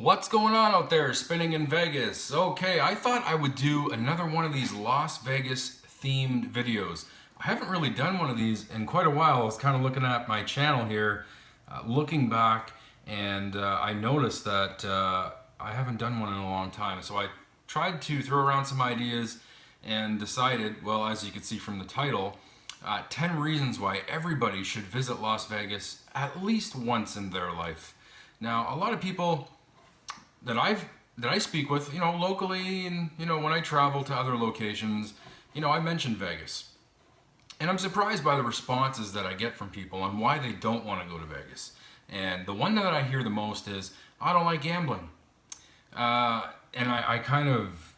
What's going on out there spinning in Vegas? Okay, I thought I would do another one of these Las Vegas themed videos. I haven't really done one of these in quite a while. I was kind of looking at my channel here, looking back, and I noticed that I haven't done one in a long time. So I tried to throw around some ideas and decided, well, as you can see from the title, 10 reasons why everybody should visit Las Vegas at least once in their life. Now, a lot of people that I speak with, locally, and when I travel to other locations, I mention Vegas, and I'm surprised by the responses that I get from people on why they don't want to go to Vegas. And the one that I hear the most is, I don't like gambling, and I kind of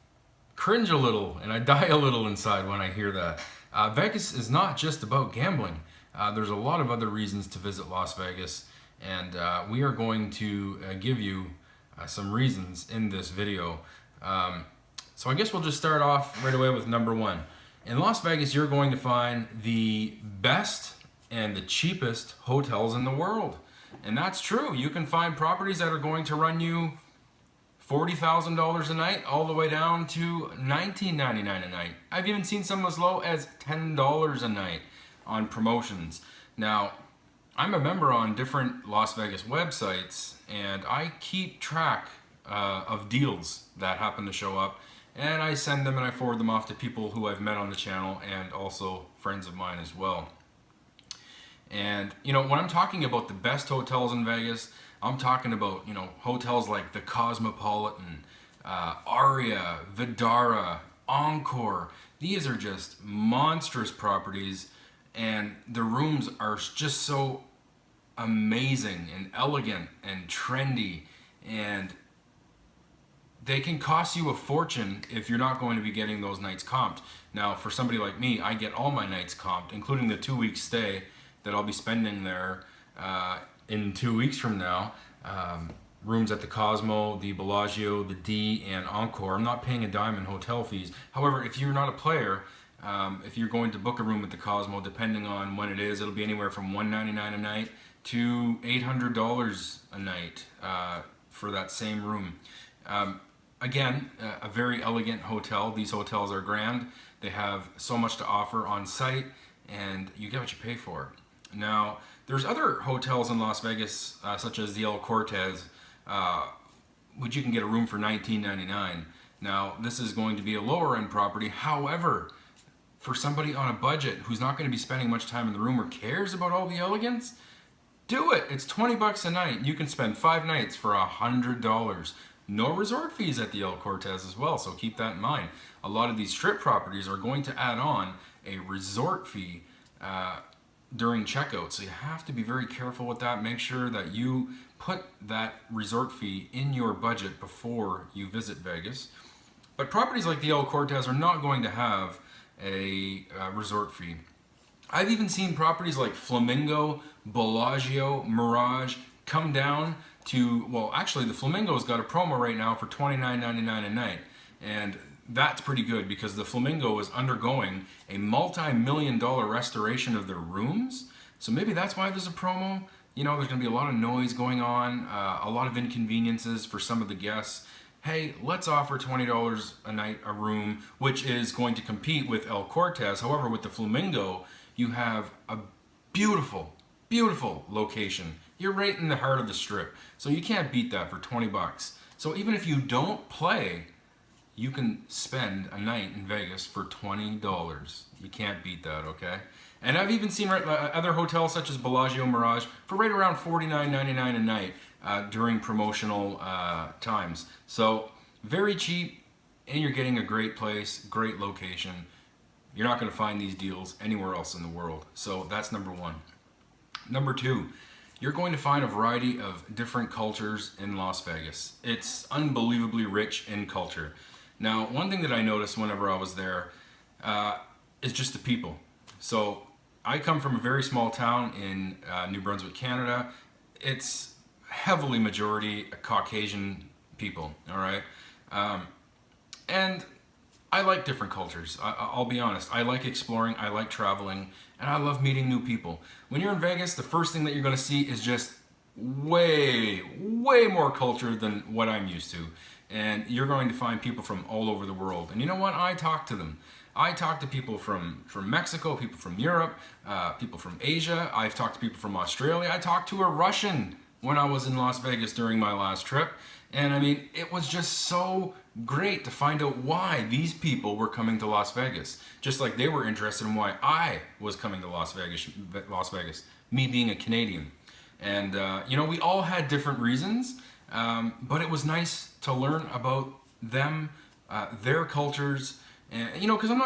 cringe a little and I die a little inside when I hear that. Vegas is not just about gambling. There's a lot of other reasons to visit Las Vegas, and we are going to give you some reasons in this video. So I guess we'll just start off right away with number one. In Las Vegas, you're going to find the best and the cheapest hotels in the world. And that's true. You can find properties that are going to run you $40,000 a night all the way down to $19.99 a night. I've even seen some as low as $10 a night on promotions. Now, I'm a member on different Las Vegas websites, and I keep track of deals that happen to show up, and I send them and I forward them off to people who I've met on the channel and also friends of mine as well. And when I'm talking about the best hotels in Vegas, I'm talking about hotels like the Cosmopolitan, Aria, Vidara, Encore. These are just monstrous properties, and the rooms are just so amazing and elegant and trendy, and they can cost you a fortune if you're not going to be getting those nights comped. Now, for somebody like me, I get all my nights comped, including the 2-week stay that I'll be spending there in 2 weeks from now. Rooms at the Cosmo, the Bellagio, the D, and Encore. I'm not paying a dime in hotel fees. However, if you're not a player, if you're going to book a room at the Cosmo, depending on when it is, it'll be anywhere from $199 a night to $800 a night for that same room. Again, a very elegant hotel. These hotels are grand. They have so much to offer on site, and you get what you pay for. Now, there's other hotels in Las Vegas, such as the El Cortez, which you can get a room for $19.99. Now, this is going to be a lower end property. However, for somebody on a budget who's not going to be spending much time in the room or cares about all the elegance, do it. It's 20 bucks a night. You can spend 5 nights for $100. No resort fees at the El Cortez as well, so keep that in mind. A lot of these strip properties are going to add on a resort fee during checkout, so you have to be very careful with that. Make sure that you put that resort fee in your budget before you visit Vegas. But properties like the El Cortez are not going to have a resort fee. I've even seen properties like Flamingo, Bellagio, Mirage come down to, well, actually the Flamingo's got a promo right now for $29.99 a night, and that's pretty good because the Flamingo is undergoing a multi-million-dollar restoration of their rooms. So maybe that's why there's a promo. There's going to be a lot of noise going on, a lot of inconveniences for some of the guests. Hey, let's offer $20 a night a room, which is going to compete with El Cortez. However, with the Flamingo, you have a beautiful, beautiful location. You're right in the heart of the strip, so you can't beat that for 20 bucks. So even if you don't play, you can spend a night in Vegas for $20. You can't beat that, okay? And I've even seen other hotels such as Bellagio, Mirage for right around $49.99 a night during promotional times. So very cheap, and you're getting a great place, great location. You're not going to find these deals anywhere else in the world. So that's number one. Number two, you're going to find a variety of different cultures in Las Vegas. It's unbelievably rich in culture. Now, one thing that I noticed whenever I was there is just the people. So I come from a very small town in New Brunswick, Canada. It's heavily majority Caucasian people, all right? And I like different cultures. I'll be honest. I like exploring, I like traveling, and I love meeting new people. When you're in Vegas, the first thing that you're going to see is just way more culture than what I'm used to. And you're going to find people from all over the world. And you know what? I talk to them. I talk to people from Mexico, people from Europe, people from Asia. I've talked to people from Australia. I talked to a Russian when I was in Las Vegas during my last trip. And I mean, it was just so great to find out why these people were coming to Las Vegas. Just like they were interested in why I was coming to Las Vegas, me being a Canadian. And, you know, we all had different reasons, but it was nice to learn about them, their cultures, and, you know, because I'm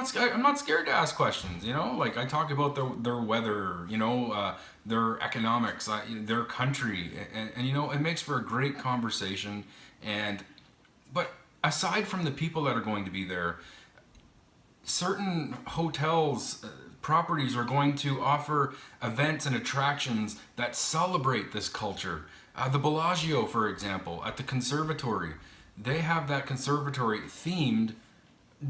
not scared to ask questions, you know, like I talk about their weather, you know, their economics, their country, and, you know, it makes for a great conversation. But aside from the people that are going to be there, certain hotels, properties are going to offer events and attractions that celebrate this culture. The Bellagio, for example, at the conservatory, they have that conservatory themed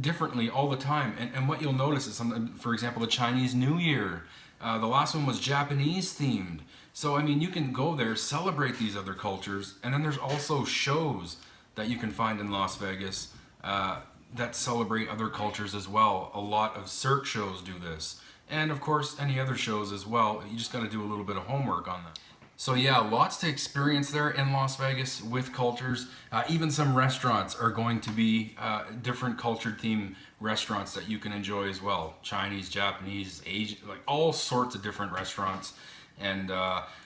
differently all the time. And what you'll notice is, for example, the Chinese New Year. The last one was Japanese themed. So, I mean, you can go there, celebrate these other cultures, and then there's also shows that you can find in Las Vegas that celebrate other cultures as well. A lot of Cirque shows do this. And of course, any other shows as well. You just got to do a little bit of homework on that. So yeah, lots to experience there in Las Vegas with cultures. Even some restaurants are going to be different cultured theme restaurants that you can enjoy as well. Chinese, Japanese, Asian, like all sorts of different restaurants, and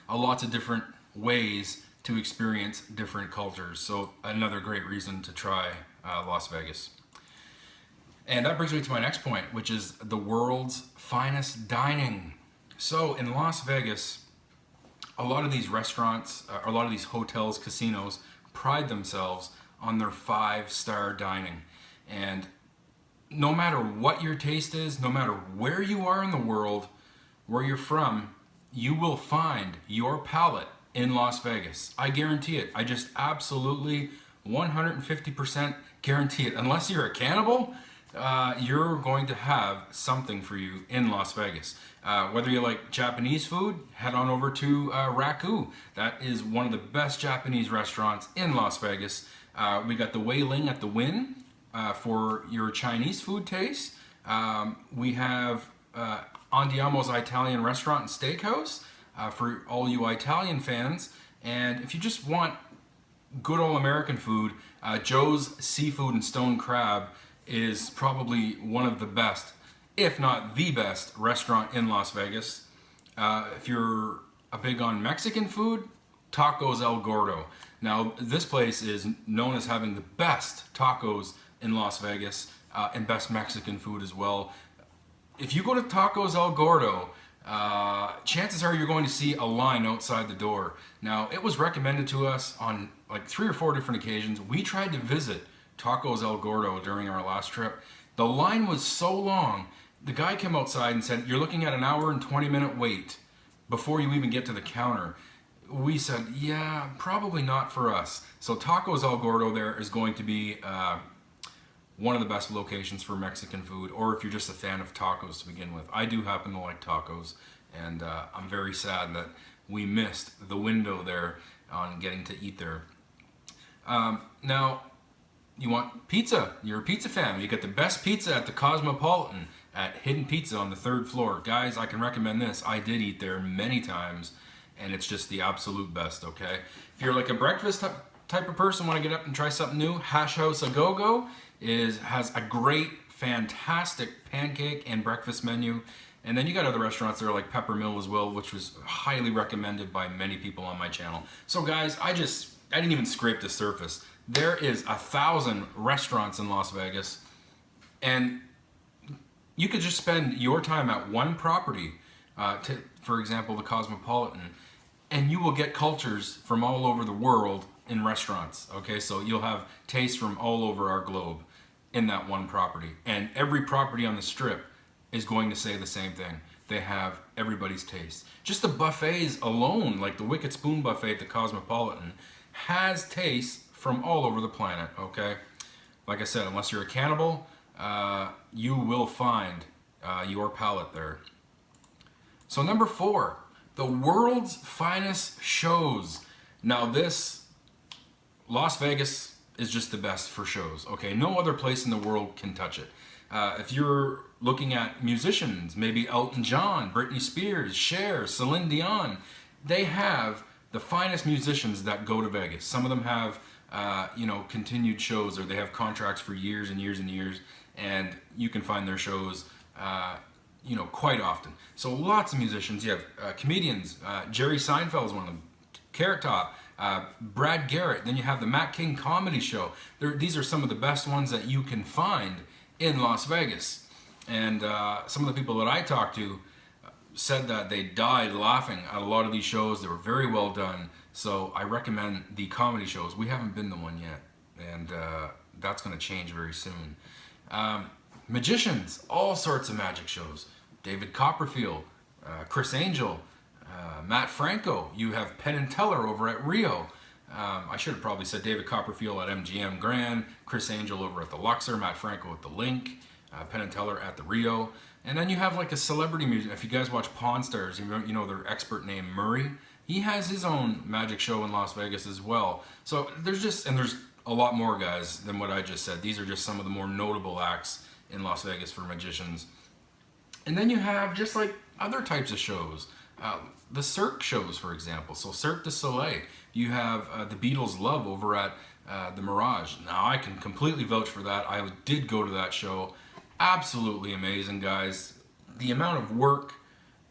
lots of different ways to experience different cultures. So another great reason to try Las Vegas. And that brings me to my next point, which is the world's finest dining. So in Las Vegas, a lot of these restaurants, a lot of these hotels, casinos, pride themselves on their 5-star dining. And no matter what your taste is, no matter where you are in the world, where you're from, you will find your palate in Las Vegas. I guarantee it. I just absolutely 150% guarantee it. Unless you're a cannibal, you're going to have something for you in Las Vegas. Whether you like Japanese food, head on over to Raku. That is one of the best Japanese restaurants in Las Vegas. We got the Wei Ling at the Wynn for your Chinese food taste. We have Andiamo's Italian Restaurant and Steakhouse for all you Italian fans. And if you just want good old American food, Joe's Seafood and Stone Crab is probably one of the best, if not the best, restaurant in Las Vegas. If you're big on Mexican food, Tacos El Gordo. Now, this place is known as having the best tacos in Las Vegas and best Mexican food as well. If you go to Tacos El Gordo, chances are you're going to see a line outside the door. Now, it was recommended to us on like 3 or 4 different occasions. We tried to visit Tacos El Gordo during our last trip. The line was so long, the guy came outside and said, "You're looking at an hour and 20-minute wait before you even get to the counter." We said, yeah, probably not for us. So Tacos El Gordo there is going to be one of the best locations for Mexican food, or if you're just a fan of tacos to begin with. I do happen to like tacos, and I'm very sad that we missed the window there on getting to eat there. Now, you want pizza, you're a pizza fan, you get the best pizza at the Cosmopolitan at Hidden Pizza on the 3rd floor. Guys, I can recommend this. I did eat there many times, and it's just the absolute best, okay? If you're like a breakfast type of person, want to get up and try something new, Hash House A Go-Go has a great, fantastic pancake and breakfast menu. And then you got other restaurants there like Pepper Mill as well, which was highly recommended by many people on my channel. So guys, I didn't even scrape the surface. There is 1,000 restaurants in Las Vegas, and you could just spend your time at one property, for example, the Cosmopolitan, and you will get cultures from all over the world in restaurants, okay? So you'll have tastes from all over our globe in that one property. And every property on the Strip is going to say the same thing. They have everybody's taste. Just the buffets alone, like the Wicked Spoon buffet at the Cosmopolitan, has tastes from all over the planet, okay? Like I said, unless you're a cannibal, you will find your palate there. So number 4, the world's finest shows. Now this, Las Vegas is just the best for shows, okay? No other place in the world can touch it. If you're looking at musicians, maybe Elton John, Britney Spears, Cher, Celine Dion, they have the finest musicians that go to Vegas. Some of them have, continued shows, or they have contracts for years and years and years, and you can find their shows, quite often. So lots of musicians. You have comedians. Jerry Seinfeld is one of them. Carrot Top. Brad Garrett. Then you have the Matt King Comedy Show. These are some of the best ones that you can find in Las Vegas. And some of the people that I talked to said that they died laughing at a lot of these shows. They were very well done. So I recommend the comedy shows. We haven't been to one yet, and that's going to change very soon. Magicians, all sorts of magic shows. David Copperfield, Chris Angel, Matt Franco. You have Penn and Teller over at Rio. I should have probably said David Copperfield at MGM Grand, Chris Angel over at the Luxor, Matt Franco at the Link, Penn and Teller at the Rio. And then you have like a celebrity music. If you guys watch Pawn Stars, you know their expert named Murray. He has his own magic show in Las Vegas as well. So there's a lot more guys than what I just said. These are just some of the more notable acts in Las Vegas for magicians. And then you have just like other types of shows. The Cirque shows, for example. So Cirque du Soleil. You have the Beatles' Love over at the Mirage. Now I can completely vouch for that. I did go to that show. Absolutely amazing, guys. The amount of work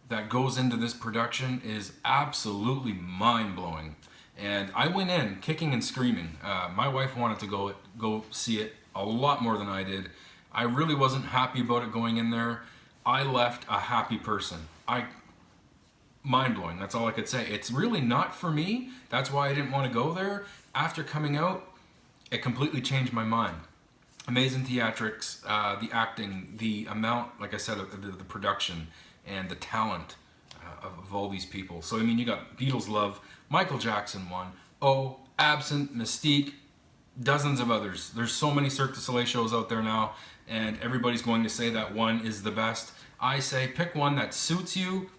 that goes into this production is absolutely mind-blowing. And I went in kicking and screaming. My wife wanted to go see it a lot more than I did. I really wasn't happy about it going in there. I left a happy person. Mind-blowing, that's all I could say. It's really not for me. That's why I didn't want to go there. After coming out, it completely changed my mind. Amazing theatrics, the acting, the amount, like I said, of the production and the talent of all these people. So, you got Beatles' Love, Michael Jackson won, Absent, Mystique, dozens of others. There's so many Cirque du Soleil shows out there now, and everybody's going to say that one is the best. I say pick one that suits you,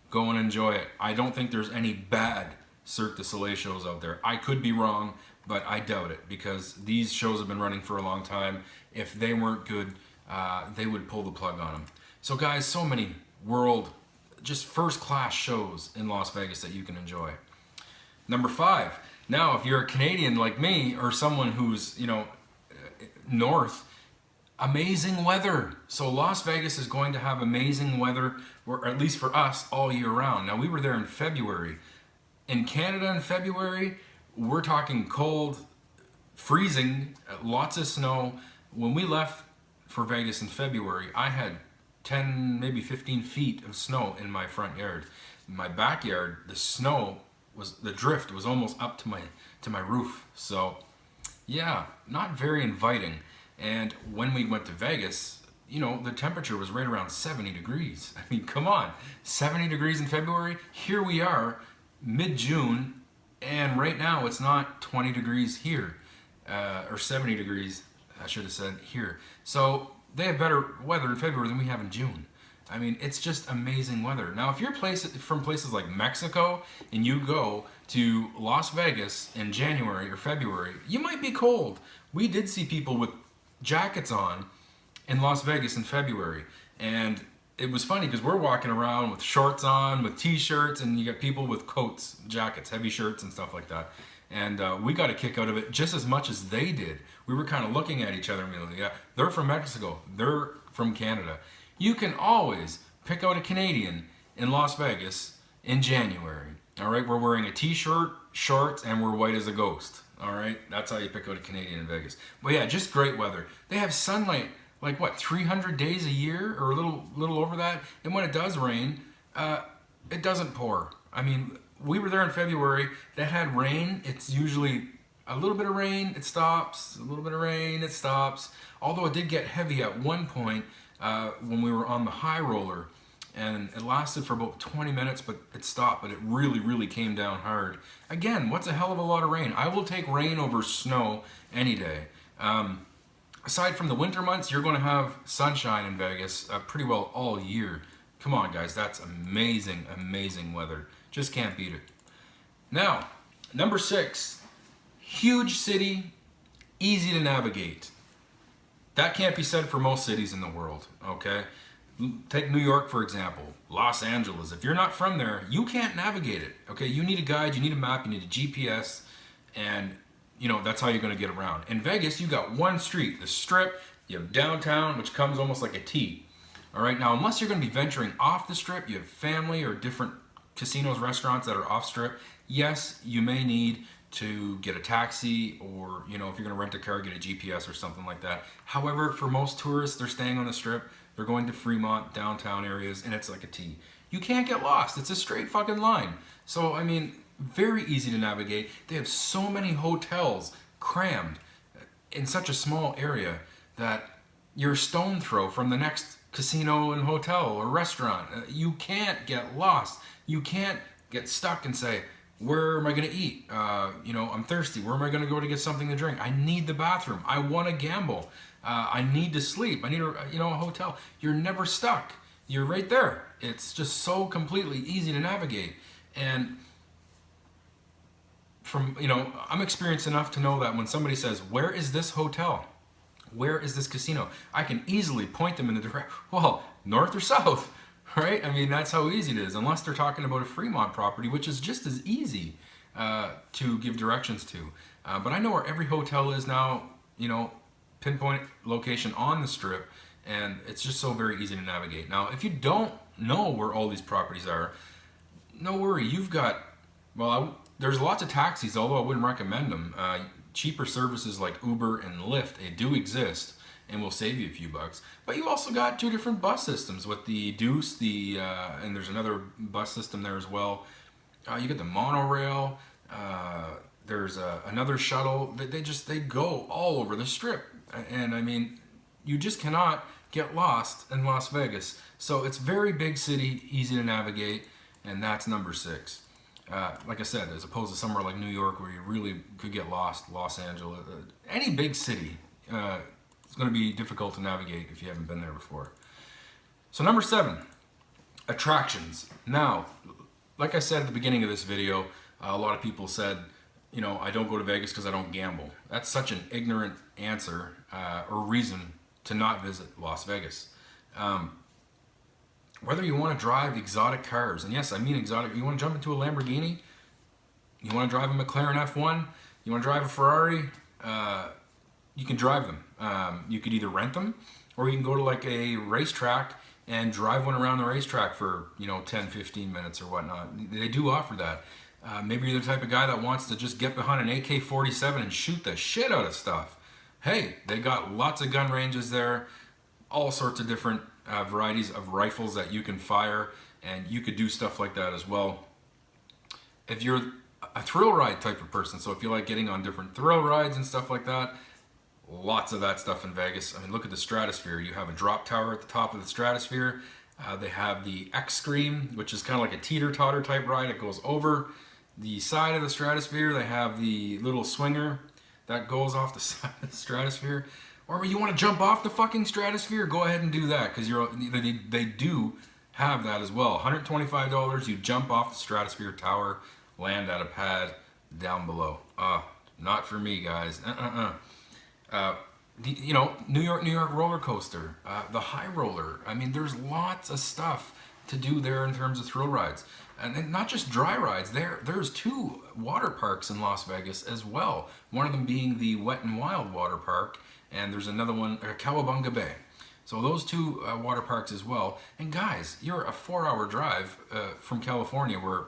go and enjoy it. I don't think there's any bad Cirque du Soleil shows out there. I could be wrong, but I doubt it, because these shows have been running for a long time. If they weren't good, they would pull the plug on them. So guys, so many just first-class shows in Las Vegas that you can enjoy. Number 5. Now, if you're a Canadian like me, or someone who's, north, amazing weather. So Las Vegas is going to have amazing weather, or at least for us, all year round. Now, we were there in February. In Canada in February, we're talking cold, freezing, lots of snow. When we left for Vegas in February, I had 10, maybe 15 feet of snow in my front yard. In my backyard, the drift was almost up to my roof. So, yeah, not very inviting. And when we went to Vegas, the temperature was right around 70 degrees. I mean, come on, 70 degrees in February? Here we are, mid-June, and right now it's not 20 degrees here, or 70 degrees, I should have said, here. So they have better weather in February than we have in June. I mean, it's just amazing weather. Now, if you're from places like Mexico and you go to Las Vegas in January or February, you might be cold. We did see people with jackets on in Las Vegas in February, and it was funny because we're walking around with shorts on, with t-shirts, and you got people with coats, jackets, heavy shirts and stuff like that. And we got a kick out of it just as much as they did. We were kind of looking at each other and being like, yeah, they're from Mexico, they're from Canada. You can always pick out a Canadian in Las Vegas in January. All right, we're wearing a t-shirt, shorts, and we're white as a ghost. All right, that's how you pick out a Canadian in Vegas. But yeah, just great weather. They have sunlight like what, 300 days a year, or a little over that. And when it does rain, it doesn't pour. I mean, we were there in February. That had rain. It's usually a little bit of rain, it stops. A little bit of rain, it stops. Although it did get heavy at one point when we were on the high roller, and it lasted for about 20 minutes, but it stopped. But it really, really came down hard. Again, what's a hell of a lot of rain? I will take rain over snow any day. Aside from the winter months, you're going to have sunshine in Vegas pretty well all year. Come on, guys, that's amazing, amazing weather. Just Just can't beat it. Now, number 6, huge city, easy to navigate. That can't be said for most cities in the world, okay? Take New York, for example, Los Angeles. If you're not from there, you can't navigate it, okay? You need a guide, you need a map, you need a GPS, and that's how you're gonna get around. In Vegas, you got one street, the Strip, you have downtown, which comes almost like a T. All right, now unless you're gonna be venturing off the Strip, you have family or different casinos, restaurants that are off Strip, yes, you may need to get a taxi, or if you're gonna rent a car, get a GPS or something like that. However, for most tourists, they're staying on the Strip, they're going to Fremont, downtown areas, and it's like a T. You can't get lost, it's a straight fucking line. So, I mean, very easy to navigate. They have so many hotels crammed in such a small area that you're a stone throw from the next casino and hotel or restaurant. You can't get lost. You can't get stuck and say, where am I going to eat? I'm thirsty. Where am I going to go to get something to drink? I need the bathroom. I want to gamble. I need to sleep. I need a hotel. You're never stuck. You're right there. It's just so completely easy to navigate. And I'm experienced enough to know that when somebody says, where is this hotel? Where is this casino? I can easily point them in the direction, well, north or south, right? I mean, that's how easy it is, unless they're talking about a Fremont property, which is just as easy to give directions to. But I know where every hotel is now, pinpoint location on the Strip, and it's just so very easy to navigate. Now, if you don't know where all these properties are, no worry, you've got, there's lots of taxis, although I wouldn't recommend them. Cheaper services like Uber and Lyft, they do exist and will save you a few bucks. But you also got 2 different bus systems with the Deuce, and there's another bus system there as well. You get the monorail. There's another shuttle. They go all over the Strip, and I mean, you just cannot get lost in Las Vegas. So it's very big city, easy to navigate, and that's number 6. Like I said, as opposed to somewhere like New York where you really could get lost, Los Angeles, any big city, it's going to be difficult to navigate if you haven't been there before. So number 7, attractions. Now, like I said at the beginning of this video, a lot of people said, I don't go to Vegas because I don't gamble. That's such an ignorant answer or reason to not visit Las Vegas. Whether you want to drive exotic cars, and yes, I mean exotic, you want to jump into a Lamborghini, you want to drive a McLaren F1, you want to drive a Ferrari, you can drive them. You could either rent them, or you can go to like a racetrack and drive one around the racetrack for 10, 15 minutes or whatnot. They do offer that. Maybe you're the type of guy that wants to just get behind an AK-47 and shoot the shit out of stuff. Hey, they got lots of gun ranges there, all sorts of different varieties of rifles that you can fire, and you could do stuff like that as well. If you're a thrill ride type of person, so if you like getting on different thrill rides and stuff like that, lots of that stuff in Vegas. I mean, look at the Stratosphere. You have a drop tower at the top of the Stratosphere. They have the X-Scream, which is kind of like a teeter-totter type ride. It goes over the side of the Stratosphere. They have the little swinger that goes off the side of the Stratosphere. Or you want to jump off the fucking Stratosphere, go ahead and do that, because they do have that as well. $125, you jump off the Stratosphere tower, land at a pad down below. Not for me, guys. New York roller coaster, the High Roller. I mean, there's lots of stuff to do there in terms of thrill rides. And not just dry rides, there's 2 water parks in Las Vegas as well. One of them being the Wet n Wild water park, and there's another one, Cowabunga Bay. So those 2 water parks as well. And guys, you're a 4-hour drive from California, where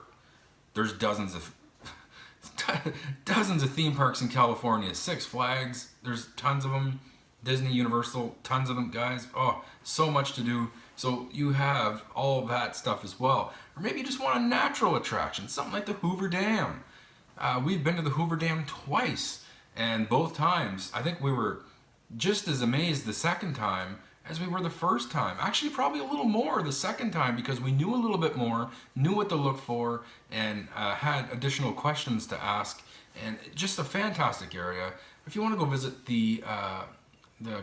there's dozens of theme parks in California. Six Flags, there's tons of them. Disney, Universal, tons of them, guys. Oh, so much to do. So you have all of that stuff as well. Or maybe you just want a natural attraction, something like the Hoover Dam. We've been to the Hoover Dam twice, and both times, I think we were just as amazed the second time as we were the first time. Actually, probably a little more the second time, because we knew a little bit more, knew what to look for, and had additional questions to ask. And just a fantastic area. If you want to go visit the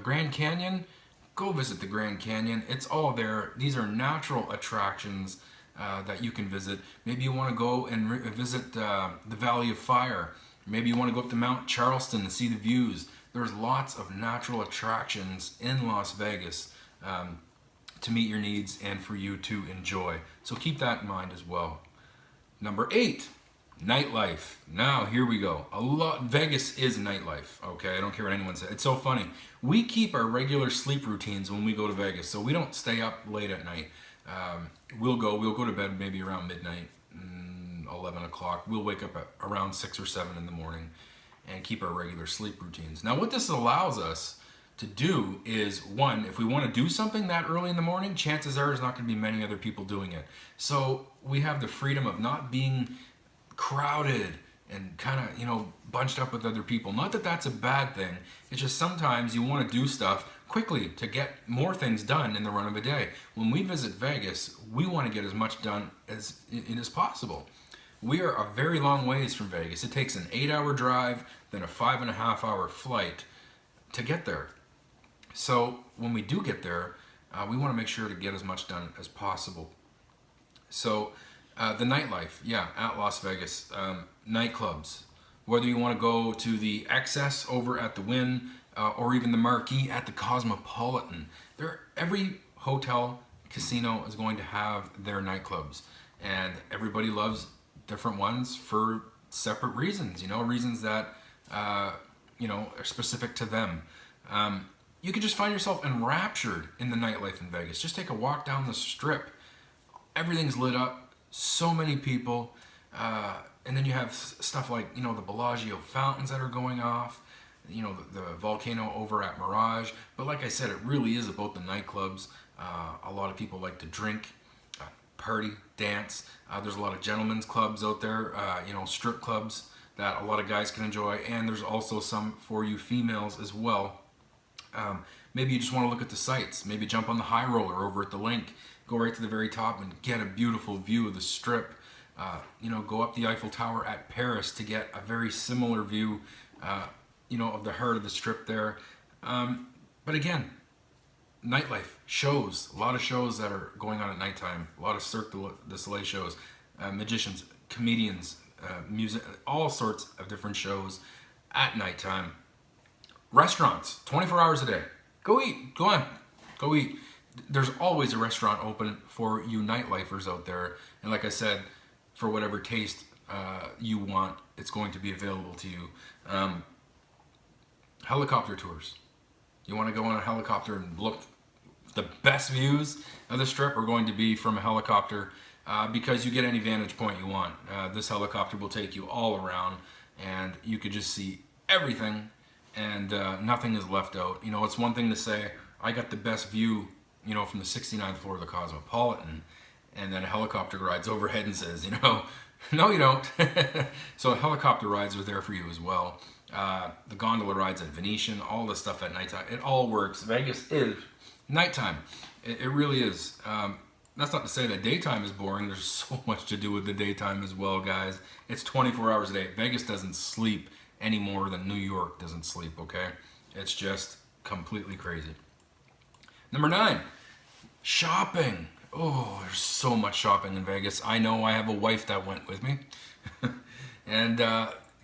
Grand Canyon, go visit the Grand Canyon. It's all there. These are natural attractions. that you can visit. Maybe you want to go and visit the Valley of Fire. Maybe you want to go up to Mount Charleston and see the views. There's lots of natural attractions in Las Vegas to meet your needs and for you to enjoy. So keep that in mind as well. Number 8, nightlife. Now here we go. Vegas is nightlife. Okay, I don't care what anyone says. It's so funny. We keep our regular sleep routines when we go to Vegas, so we don't stay up late at night. We'll go to bed maybe around midnight, 11 o'clock. We'll wake up at around 6 or 7 in the morning and keep our regular sleep routines. Now what this allows us to do is, one, if we want to do something that early in the morning, chances are there's not going to be many other people doing it. So we have the freedom of not being crowded and kind of, bunched up with other people. Not that that's a bad thing. It's just sometimes you want to do stuff quickly to get more things done in the run of a day. When we visit Vegas, we want to get as much done as possible. We are a very long ways from Vegas. It takes an 8-hour drive, then a 5.5-hour flight to get there. So when we do get there, we want to make sure to get as much done as possible. So the nightlife, at Las Vegas, nightclubs. Whether you want to go to the Excess over at the Wynn or even the Marquee at the Cosmopolitan, every hotel, casino is going to have their nightclubs, and everybody loves different ones for separate reasons. Reasons that are specific to them. You can just find yourself enraptured in the nightlife in Vegas. Just take a walk down the Strip. Everything's lit up. So many people. And then you have stuff like, the Bellagio fountains that are going off. The volcano over at Mirage. But like I said, it really is about the nightclubs. A lot of people like to drink, party, dance. There's a lot of gentlemen's clubs out there, strip clubs that a lot of guys can enjoy. And there's also some for you females as well. Maybe you just want to look at the sights. Maybe jump on the high roller over at the Link. Go right to the very top and get a beautiful view of the Strip. Go up the Eiffel Tower at Paris to get a very similar view, of the heart of the Strip there. But again, nightlife, shows, a lot of shows that are going on at nighttime, a lot of Cirque du Soleil shows, magicians, comedians, music, all sorts of different shows at nighttime. Restaurants, 24 hours a day. Go eat, go on, go eat. There's always a restaurant open for you nightlifers out there. And like I said, for whatever taste you want, it's going to be available to you. Helicopter tours. You want to go on a helicopter and look, the best views of the Strip are going to be from a helicopter because you get any vantage point you want. This helicopter will take you all around and you could just see everything and nothing is left out. It's one thing to say, I got the best view, from the 69th floor of the Cosmopolitan, and then a helicopter rides overhead and says, no you don't. So helicopter rides are there for you as well. The gondola rides at Venetian, all this stuff at nighttime, it all works. Vegas is nighttime. It really is. That's not to say that daytime is boring. There's so much to do with the daytime as well, guys. It's 24 hours a day. Vegas doesn't sleep any more than New York doesn't sleep, okay? It's just completely crazy. Number 9, shopping. Oh, there's so much shopping in Vegas. I know, I have a wife that went with me. And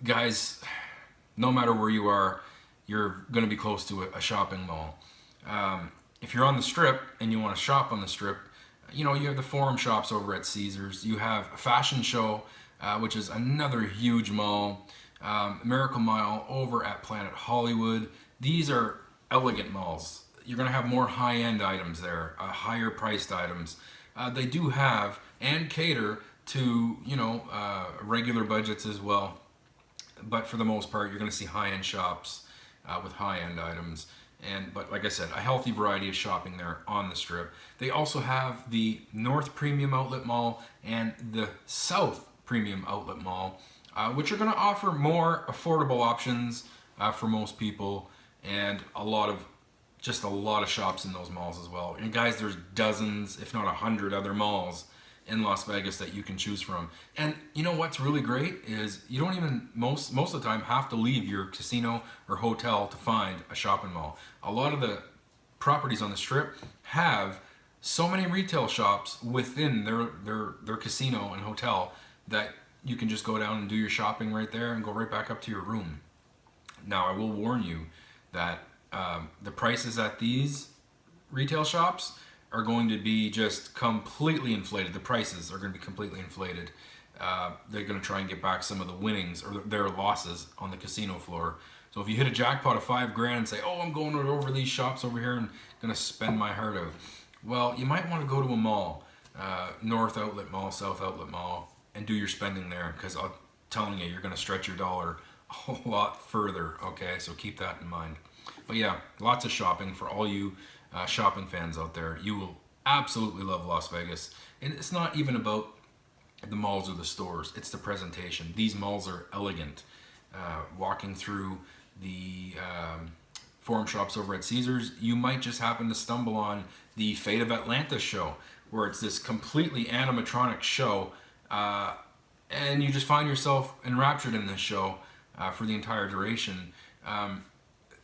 guys, no matter where you are, you're going to be close to a shopping mall. If you're on the Strip and you want to shop on the Strip, you have the Forum shops over at Caesars. You have a fashion show, which is another huge mall. Miracle Mile over at Planet Hollywood. These are elegant malls. You're going to have more high-end items there, higher priced items. They do have and cater to, regular budgets as well. But for the most part, you're going to see high-end shops with high-end items. But like I said, a healthy variety of shopping there on the Strip. They also have the North Premium Outlet Mall and the South Premium Outlet Mall, which are going to offer more affordable options for most people, and a lot of shops in those malls as well. And guys, there's dozens, if not 100 other malls in Las Vegas that you can choose from. And what's really great is you don't even most of the time have to leave your casino or hotel to find a shopping mall. A lot of the properties on the Strip have so many retail shops within their casino and hotel that you can just go down and do your shopping right there and go right back up to your room. Now, I will warn you that the prices at these retail shops are going to be just completely inflated. The prices are going to be completely inflated. They're going to try and get back some of the winnings or their losses on the casino floor. So if you hit a jackpot of $5,000 and say, oh, I'm going over these shops over here and going to spend my heart out. Well, you might want to go to a mall, North Outlet Mall, South Outlet Mall, and do your spending there, because I'm telling you, you're going to stretch your dollar a lot further, okay? So keep that in mind. But yeah, lots of shopping for all you shopping fans out there. You will absolutely love Las Vegas. And it's not even about the malls or the stores, it's the presentation. These malls are elegant. Walking through the forum shops over at Caesars, you might just happen to stumble on the Fate of Atlantis show, where it's this completely animatronic show, and you just find yourself enraptured in this show for the entire duration.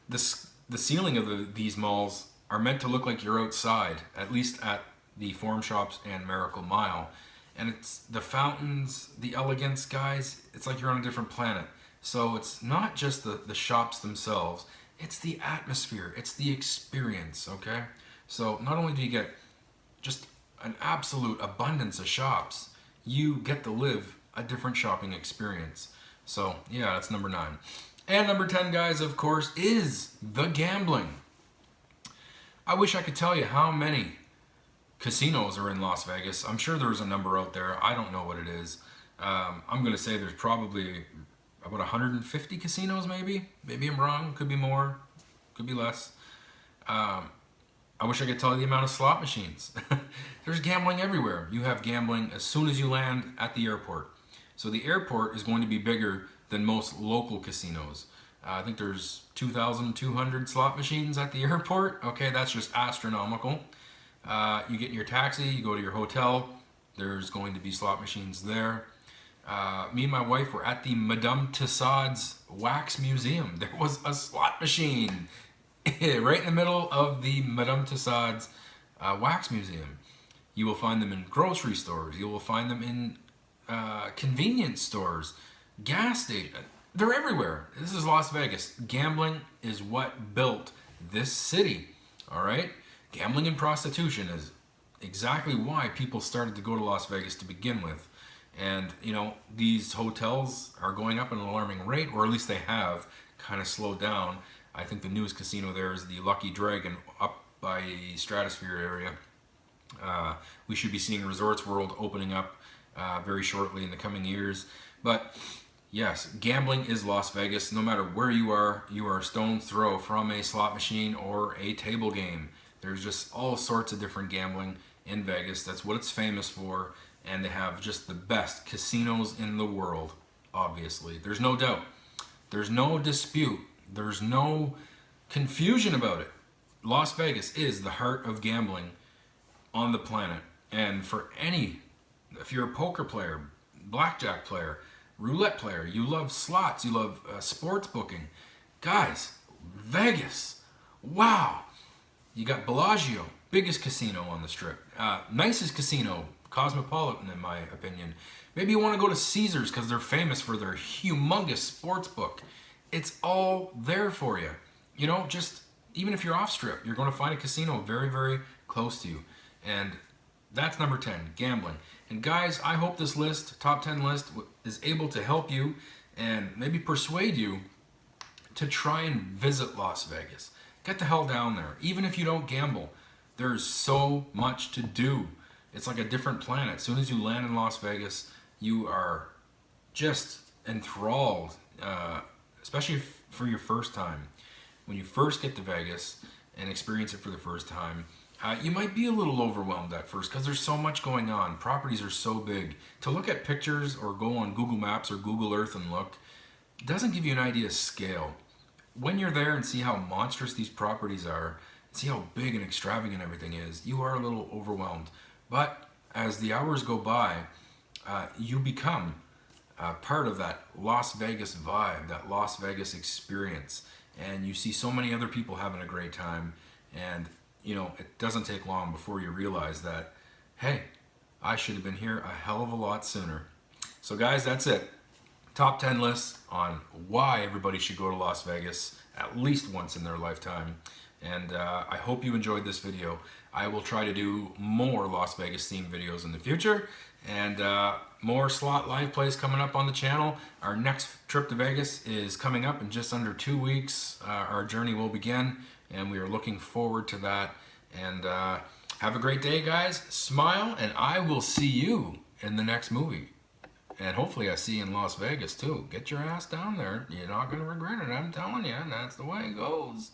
The ceiling of these malls are meant to look like you're outside, at least at the forum shops and Miracle Mile. And it's the fountains, the elegance, guys, it's like you're on a different planet. So it's not just the shops themselves, it's the atmosphere, it's the experience, okay? So not only do you get just an absolute abundance of shops, you get to live a different shopping experience. So yeah, that's number 9. And number 10, guys, of course, is the gambling. I wish I could tell you how many casinos are in Las Vegas. I'm sure there's a number out there. I don't know what it is. I'm going to say there's probably about 150 casinos, maybe. Maybe I'm wrong. Could be more. Could be less. I wish I could tell you the amount of slot machines. There's gambling everywhere. You have gambling as soon as you land at the airport. So the airport is going to be bigger than most local casinos. I think there's 2,200 slot machines at the airport. Okay, that's just astronomical. You get in your taxi, you go to your hotel, there's going to be slot machines there. Me and my wife were at the Madame Tussauds Wax Museum. There was a slot machine right in the middle of the Madame Tussauds Wax Museum. You will find them in grocery stores. You will find them in convenience stores, gas stations. They're everywhere. This is Las Vegas. Gambling is what built this city, all right? Gambling and prostitution is exactly why people started to go to Las Vegas to begin with. And, you know, these hotels are going up at an alarming rate, or at least they have kind of slowed down. I think the newest casino there is the Lucky Dragon up by Stratosphere area. We should be seeing Resorts World opening up very shortly in the coming years. But yes, gambling is Las Vegas. No matter where you are a stone's throw from a slot machine or a table game. There's just all sorts of different gambling in Vegas. That's what it's famous for. And they have just the best casinos in the world, obviously. There's no doubt. There's no dispute. There's no confusion about it. Las Vegas is the heart of gambling on the planet. And for if you're a poker player, blackjack player, roulette player, you love slots, you love sports booking, guys, Vegas, wow. You got Bellagio, biggest casino on the strip, nicest casino, cosmopolitan in my opinion. Maybe you want to go to Caesars because they're famous for their humongous sports book. It's all there for you. You know, just even if you're off strip, you're going to find a casino very, very close to you. And that's number 10, gambling. And guys, I hope this list, top 10 list, is able to help you and maybe persuade you to try and visit Las Vegas. Get the hell down there. Even if you don't gamble, there's so much to do. It's like a different planet. As soon as you land in Las Vegas, you are just enthralled, especially for your first time. When you first get to Vegas and experience it for the first time, you might be a little overwhelmed at first because there's so much going on. Properties are so big. To look at pictures or go on Google Maps or Google Earth and look, doesn't give you an idea of scale. When you're there and see how monstrous these properties are, see how big and extravagant everything is, you are a little overwhelmed. But as the hours go by, you become part of that Las Vegas vibe, that Las Vegas experience. And you see so many other people having a great time. And you know, it doesn't take long before you realize that, hey, I should have been here a hell of a lot sooner. So guys, that's it. Top 10 lists on why everybody should go to Las Vegas at least once in their lifetime. And I hope you enjoyed this video. I will try to do more Las Vegas themed videos in the future, and more slot live plays coming up on the channel. Our next trip to Vegas is coming up in just under 2 weeks. Our journey will begin, and we are looking forward to that. And have a great day, guys. Smile, and I will see you in the next movie. And hopefully I see you in Las Vegas too. Get your ass down there. You're not going to regret it. I'm telling you, that's the way it goes.